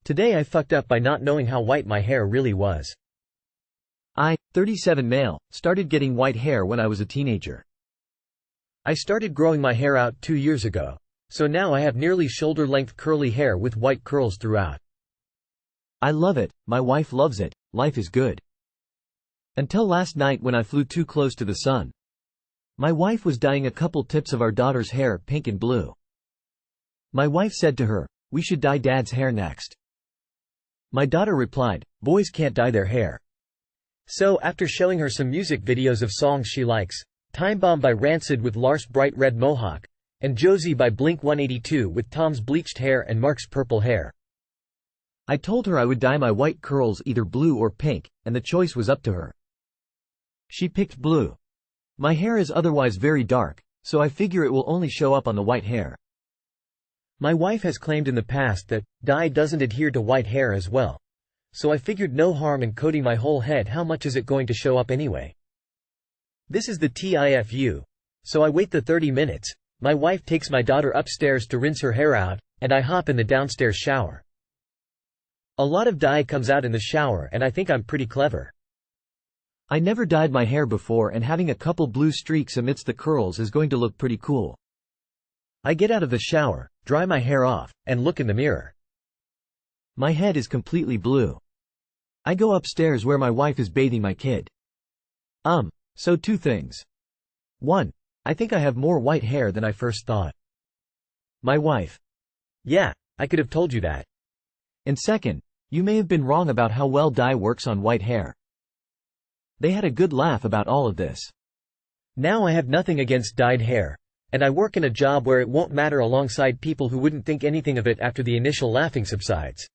Today I fucked up by not knowing how white my hair really was. I, 37 male, started getting white hair when I was a teenager. I started growing my hair out 2 years ago, so now I have nearly shoulder-length curly hair with white curls throughout. I love it, my wife loves it, life is good. Until last night when I flew too close to the sun. My wife was dyeing a couple tips of our daughter's hair pink and blue. My wife said to her, "We should dye Dad's hair next." My daughter replied, "Boys can't dye their hair." So, after showing her some music videos of songs she likes, Time Bomb by Rancid with Lars' bright red mohawk, and Josie by Blink-182 with Tom's bleached hair and Mark's purple hair, I told her I would dye my white curls either blue or pink, and the choice was up to her. She picked blue. My hair is otherwise very dark, so I figure it will only show up on the white hair. My wife has claimed in the past that dye doesn't adhere to white hair as well, so I figured no harm in coating my whole head. How much is it going to show up anyway? This is the TIFU, so I wait the 30 minutes, my wife takes my daughter upstairs to rinse her hair out, and I hop in the downstairs shower. A lot of dye comes out in the shower and I think I'm pretty clever. I never dyed my hair before and having a couple blue streaks amidst the curls is going to look pretty cool. I get out of the shower, dry my hair off, and look in the mirror. My head is completely blue. I go upstairs where my wife is bathing my kid. So two things. 1. I think I have more white hair than I first thought. My wife. Yeah, I could have told you that. And second, you may have been wrong about how well dye works on white hair. They had a good laugh about all of this. Now I have nothing against dyed hair, and I work in a job where it won't matter alongside people who wouldn't think anything of it after the initial laughing subsides.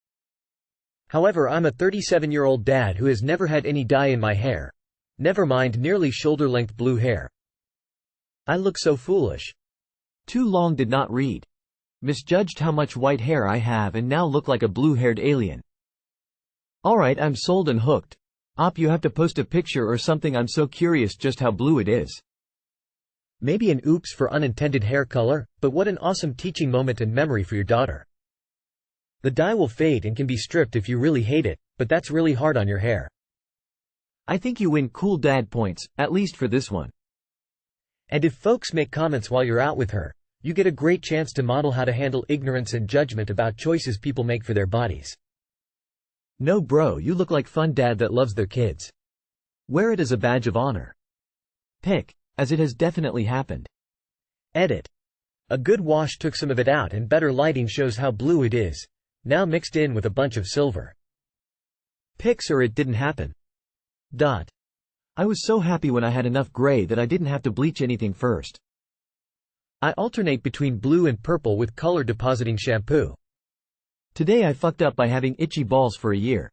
However, I'm a 37-year-old dad who has never had any dye in my hair. Never mind nearly shoulder-length blue hair. I look so foolish. Too long did not read. Misjudged how much white hair I have and now look like a blue-haired alien. Alright, I'm sold and hooked. You have to post a picture or something, I'm so curious just how blue it is. Maybe an oops for unintended hair color, but what an awesome teaching moment and memory for your daughter. The dye will fade and can be stripped if you really hate it, but that's really hard on your hair. I think you win cool dad points, at least for this one. And if folks make comments while you're out with her, you get a great chance to model how to handle ignorance and judgment about choices people make for their bodies. No bro, you look like fun dad that loves their kids. Wear it as a badge of honor. Pic, as it has definitely happened. Edit. A good wash took some of it out and better lighting shows how blue it is, now mixed in with a bunch of silver. Pics or it didn't happen. I was so happy when I had enough gray that I didn't have to bleach anything first. I alternate between blue and purple with color depositing shampoo. Today I fucked up by having itchy balls for a year.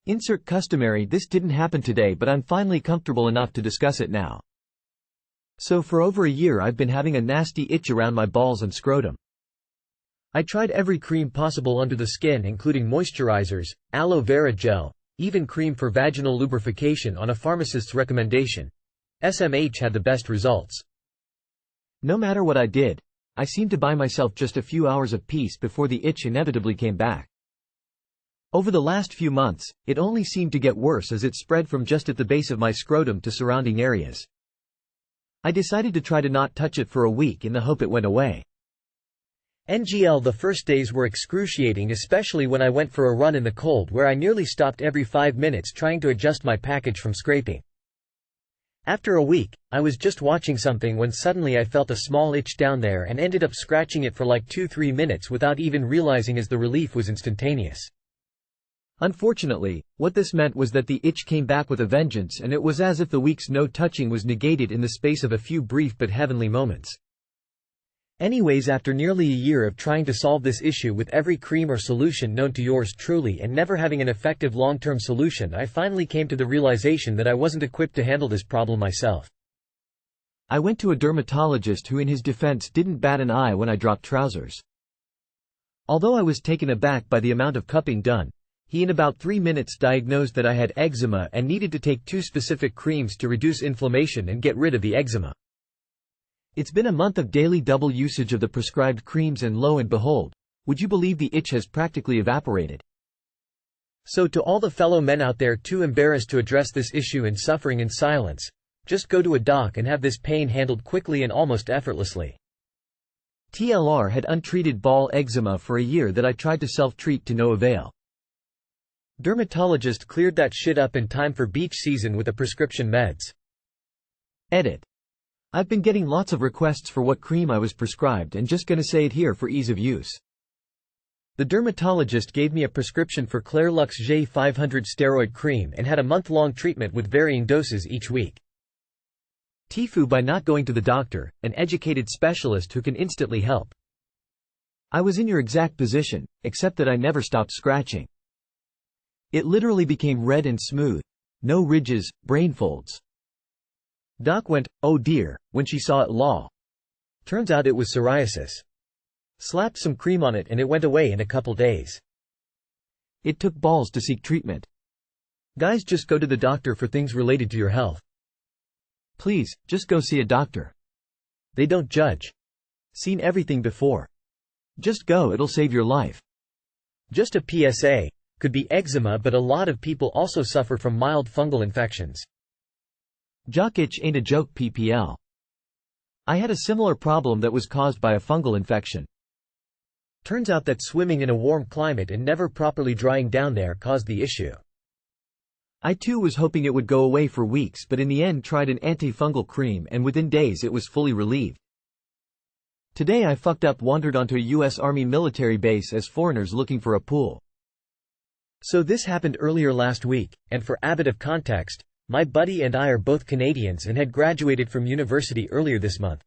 Insert customary. This didn't happen today, but I'm finally comfortable enough to discuss it now. So for over a year I've been having a nasty itch around my balls and scrotum. I tried every cream possible under the skin, including moisturizers, aloe vera gel, even cream for vaginal lubrication on a pharmacist's recommendation. SMH had the best results. No matter what I did, I seemed to buy myself just a few hours of peace before the itch inevitably came back. Over the last few months, it only seemed to get worse as it spread from just at the base of my scrotum to surrounding areas. I decided to try to not touch it for a week in the hope it went away. NGL, the first days were excruciating, especially when I went for a run in the cold where I nearly stopped every 5 minutes trying to adjust my package from scraping. After a week, I was just watching something when suddenly I felt a small itch down there and ended up scratching it for like 2-3 minutes without even realizing, as the relief was instantaneous. Unfortunately, what this meant was that the itch came back with a vengeance, and it was as if the week's no touching was negated in the space of a few brief but heavenly moments. Anyways, after nearly a year of trying to solve this issue with every cream or solution known to yours truly and never having an effective long-term solution, I finally came to the realization that I wasn't equipped to handle this problem myself. I went to a dermatologist who, in his defense, didn't bat an eye when I dropped trousers. Although I was taken aback by the amount of cupping done, he in about 3 minutes diagnosed that I had eczema and needed to take 2 specific creams to reduce inflammation and get rid of the eczema. It's been a month of daily double usage of the prescribed creams and lo and behold, would you believe the itch has practically evaporated. So to all the fellow men out there too embarrassed to address this issue and suffering in silence, just go to a doc and have this pain handled quickly and almost effortlessly. TLR had untreated ball eczema for a year that I tried to self-treat to no avail. Dermatologist cleared that shit up in time for beach season with the prescription meds. Edit. I've been getting lots of requests for what cream I was prescribed and just gonna say it here for ease of use. The dermatologist gave me a prescription for Clairlux J500 steroid cream and had a month-long treatment with varying doses each week. TIFU by not going to the doctor, an educated specialist who can instantly help. I was in your exact position, except that I never stopped scratching. It literally became red and smooth. No ridges, brain folds. Doc went, "Oh dear," when she saw it. Turns out it was psoriasis. Slapped some cream on it and it went away in a couple days. It took balls to seek treatment. Guys, just go to the doctor for things related to your health. Please, just go see a doctor. They don't judge. Seen everything before. Just go, it'll save your life. Just a PSA. Could be eczema, but a lot of people also suffer from mild fungal infections. Jock itch ain't a joke, PPL. I had a similar problem that was caused by a fungal infection. Turns out that swimming in a warm climate and never properly drying down there caused the issue. I too was hoping it would go away for weeks, but in the end tried an anti-fungal cream and within days it was fully relieved. Today I fucked up, wandered onto a US Army military base as foreigners looking for a pool. So this happened earlier last week, and for a bit of context, my buddy and I are both Canadians and had graduated from university earlier this month.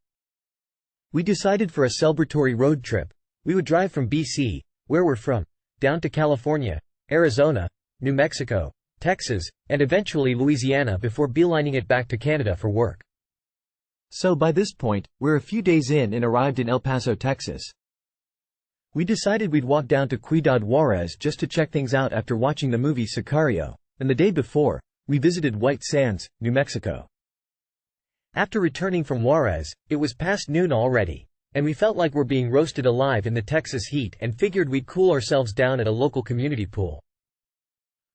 We decided for a celebratory road trip, we would drive from BC, where we're from, down to California, Arizona, New Mexico, Texas, and eventually Louisiana before beelining it back to Canada for work. So by this point, we're a few days in and arrived in El Paso, Texas. We decided we'd walk down to Ciudad Juarez just to check things out after watching the movie Sicario, and the day before, we visited White Sands, New Mexico. After returning from Juarez, it was past noon already, and we felt like we're being roasted alive in the Texas heat and figured we'd cool ourselves down at a local community pool.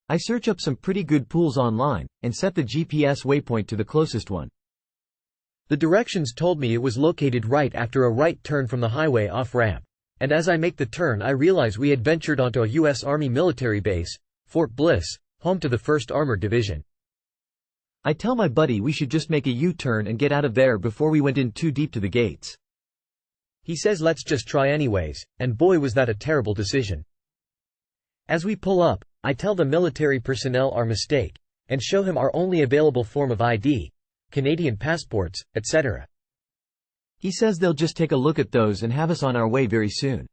I search up some pretty good pools online, and set the GPS waypoint to the closest one. The directions told me it was located right after a right turn from the highway off-ramp. And as I make the turn I realize we had ventured onto a U.S. Army military base, Fort Bliss, home to the 1st Armored Division. I tell my buddy we should just make a U-turn and get out of there before we went in too deep to the gates. He says let's just try anyways, and boy was that a terrible decision. As we pull up, I tell the military personnel our mistake, and show him our only available form of ID, Canadian passports, etc. He says they'll just take a look at those and have us on our way very soon.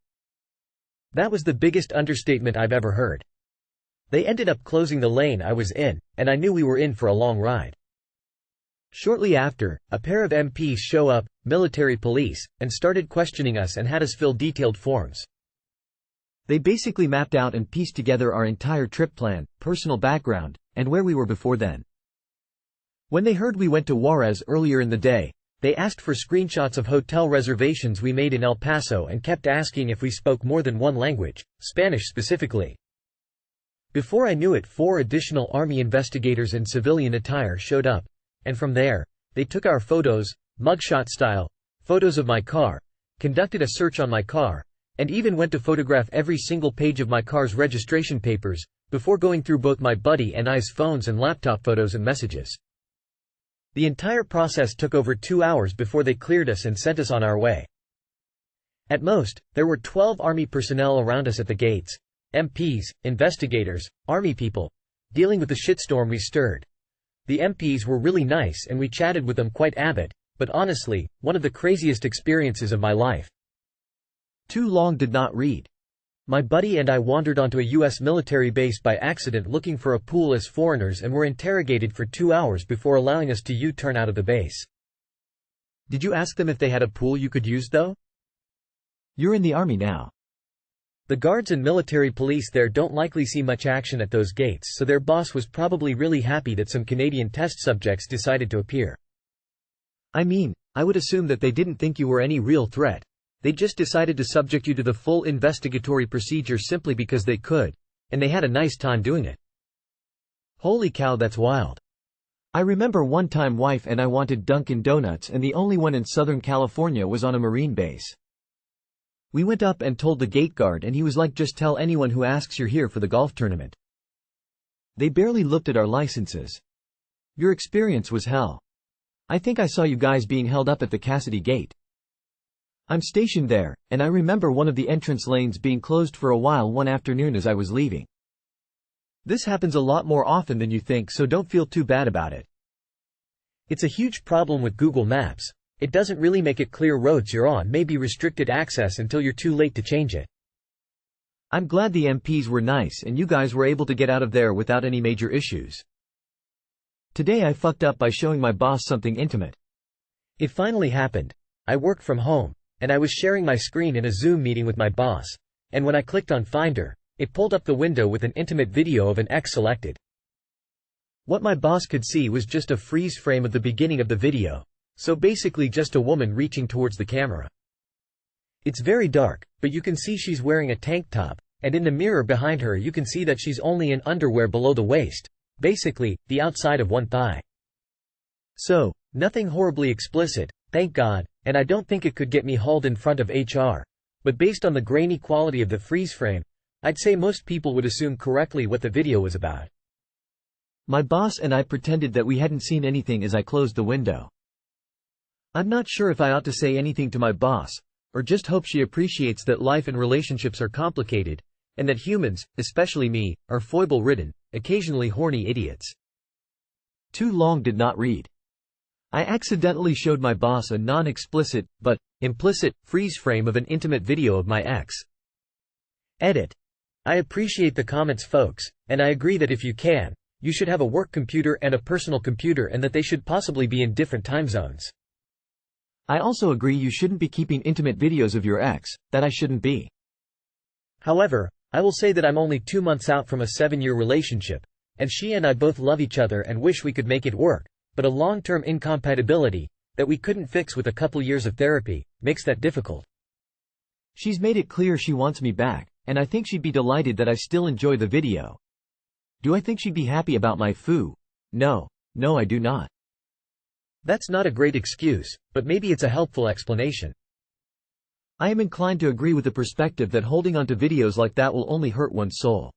That was the biggest understatement I've ever heard. They ended up closing the lane I was in, and I knew we were in for a long ride. Shortly after, a pair of MPs show up, military police, and started questioning us and had us fill detailed forms. They basically mapped out and pieced together our entire trip plan, personal background, and where we were before then. When they heard we went to Juarez earlier in the day, they asked for screenshots of hotel reservations we made in El Paso and kept asking if we spoke more than one language, Spanish specifically. Before I knew it, 4 additional Army investigators in civilian attire showed up, and from there, they took our photos, mugshot style, photos of my car, conducted a search on my car, and even went to photograph every single page of my car's registration papers, before going through both my buddy and I's phones and laptop photos and messages. The entire process took over 2 hours before they cleared us and sent us on our way. At most, there were 12 Army personnel around us at the gates, MPs, investigators, Army people, dealing with the shitstorm we stirred. The MPs were really nice and we chatted with them quite a bit, but honestly, one of the craziest experiences of my life. Too long did not read. My buddy and I wandered onto a U.S. military base by accident looking for a pool as foreigners and were interrogated for 2 hours before allowing us to U-turn out of the base. Did you ask them if they had a pool you could use though? You're in the Army now. The guards and military police there don't likely see much action at those gates, so their boss was probably really happy that some Canadian test subjects decided to appear. I mean, I would assume that they didn't think you were any real threat. They just decided to subject you to the full investigatory procedure simply because they could, and they had a nice time doing it. Holy cow, that's wild. I remember one time wife and I wanted Dunkin' Donuts and the only one in Southern California was on a Marine base. We went up and told the gate guard and he was like, just tell anyone who asks you're here for the golf tournament. They barely looked at our licenses. Your experience was hell. I think I saw you guys being held up at the Cassidy gate. I'm stationed there, and I remember one of the entrance lanes being closed for a while one afternoon as I was leaving. This happens a lot more often than you think, so don't feel too bad about it. It's a huge problem with Google Maps. It doesn't really make it clear roads you're on may be restricted access until you're too late to change it. I'm glad the MPs were nice and you guys were able to get out of there without any major issues. Today I fucked up by showing my boss something intimate. It finally happened. I work from home, and I was sharing my screen in a Zoom meeting with my boss, and when I clicked on Finder, it pulled up the window with an intimate video of an ex selected. What my boss could see was just a freeze frame of the beginning of the video, so basically just a woman reaching towards the camera. It's very dark, but you can see she's wearing a tank top, and in the mirror behind her you can see that she's only in underwear below the waist, basically, the outside of one thigh. So, nothing horribly explicit, thank God, and I don't think it could get me hauled in front of HR, but based on the grainy quality of the freeze frame, I'd say most people would assume correctly what the video was about. My boss and I pretended that we hadn't seen anything as I closed the window. I'm not sure if I ought to say anything to my boss, or just hope she appreciates that life and relationships are complicated, and that humans, especially me, are foible-ridden, occasionally horny idiots. Too long did not read. I accidentally showed my boss a non-explicit, but implicit, freeze frame of an intimate video of my ex. Edit. I appreciate the comments, folks, and I agree that if you can, you should have a work computer and a personal computer and that they should possibly be in different time zones. I also agree you shouldn't be keeping intimate videos of your ex, that I shouldn't be. However, I will say that I'm only 2 months out from a 7-year relationship, and she and I both love each other and wish we could make it work, but a long-term incompatibility, that we couldn't fix with a couple years of therapy, makes that difficult. She's made it clear she wants me back, and I think she'd be delighted that I still enjoy the video. Do I think she'd be happy about my foo? No, I do not. That's not a great excuse, but maybe it's a helpful explanation. I am inclined to agree with the perspective that holding onto videos like that will only hurt one's soul.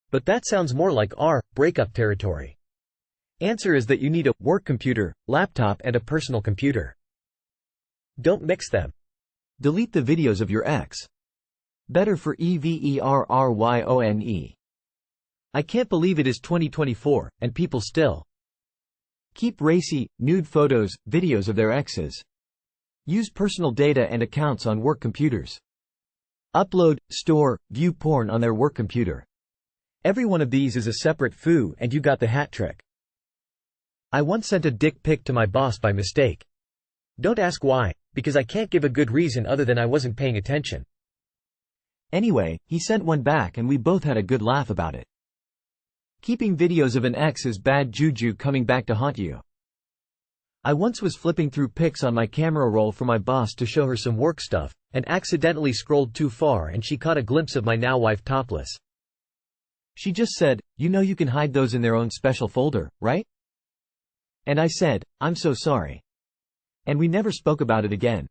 But that sounds more like our breakup territory. Answer is that you need a work computer, laptop and a personal computer. Don't mix them. Delete the videos of your ex. Better for everyone. I can't believe it is 2024, and people still keep racy, nude photos, videos of their exes. Use personal data and accounts on work computers. Upload, store, view porn on their work computer. Every one of these is a separate foo, and you got the hat trick. I once sent a dick pic to my boss by mistake. Don't ask why, because I can't give a good reason other than I wasn't paying attention. Anyway, he sent one back and we both had a good laugh about it. Keeping videos of an ex is bad juju coming back to haunt you. I once was flipping through pics on my camera roll for my boss to show her some work stuff, and accidentally scrolled too far and she caught a glimpse of my now wife topless. She just said, "You know you can hide those in their own special folder, right?" And I said, "I'm so sorry." And we never spoke about it again.